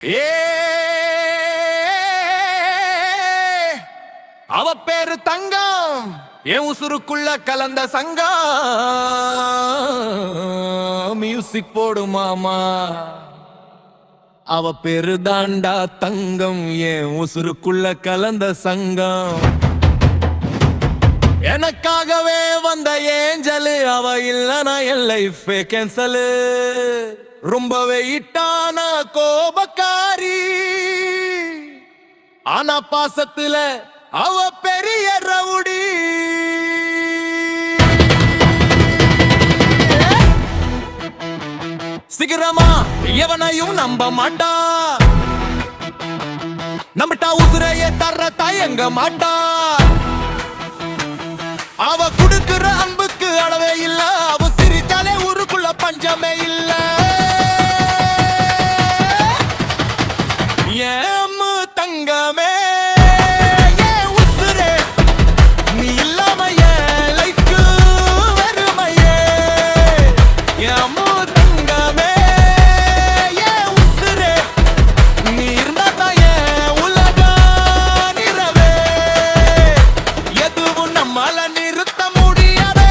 ஏ அவ பேரு தங்கம், என் உசுருக்குள்ள கலந்த சங்கம். மியூசிக் போடு மாமா. அவ பேரு தாண்டா தங்கம், என் உசுருக்குள்ள கலந்த சங்கம். எனக்காகவே வந்த ஏஞ்சலு, அவ இல்லனா என் லைஃப் கேன்சலு. ரொம்பவே இட்டான கோபக்காரி, ஆனா பாசத்துல அவ பெரிய ரவுடி. சீக்கிரமா எவனையும் நம்ப மாட்டா, நம்பிட்டா உசுரையே தர்ற தயங்க மாட்டா. அவ குடுக்குற அன்புக்கு அளவே இல்ல, அவ சிரிச்சாலே ஊருக்குள்ள பஞ்சமே இல்ல. ஏம் தங்கமே, ஏன் உசுரே, நீ இல்லாம என் லைஃப் வெறுமையே. ஏம் தங்கமே, ஏன் உசுரே, நீ இருந்தா என் உலகம் நிறவே. எதுவும் நம்மால நிறுத்த முடியாதே,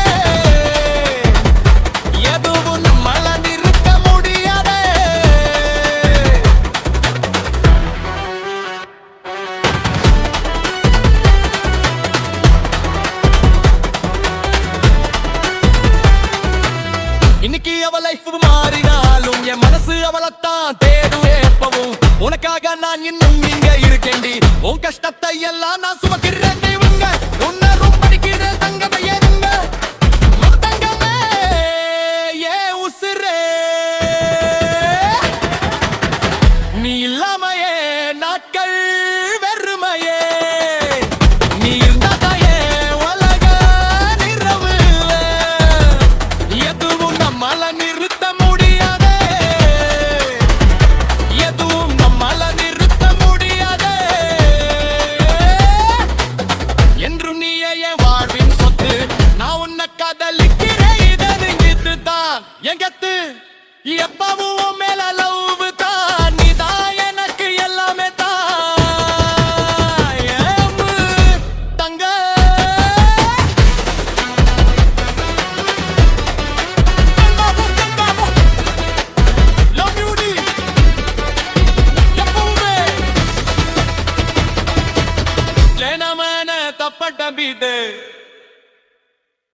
எதுவும் நம்மால நிறுத்த முடியாதே. இன்னைக்கு அவ லைஃப் மாறினாலும் என் மனசு அவளைத்தான் தேடும் எப்பவும். உனக்காக நான் இன்னும் இங்க இருக்கேன்டி, உன் கஷ்டத்தை எல்லாம் நான் சுமக்கிறேன். உன்னை ரொம்ப படிக்கிறேன் தங்கமே, ஏனுங்க தங்கமே, ஏன் உசுரே, நீ இல்லாம என் நாட்கள் வெறுமையே. நீ இருந்தா என் உலக நிறவு, எதுவும் நம்மால நிறுத்த முடியாதே, எதுவும் நம்மால நிறுத்த முடியாதே. என்றும் நீயே என் வாழ்வின் சொத்து, நான் உன்னை காதலிக்கிறேன். இதை நீங்கிட்டு தான் என் கத்து எப்பவும்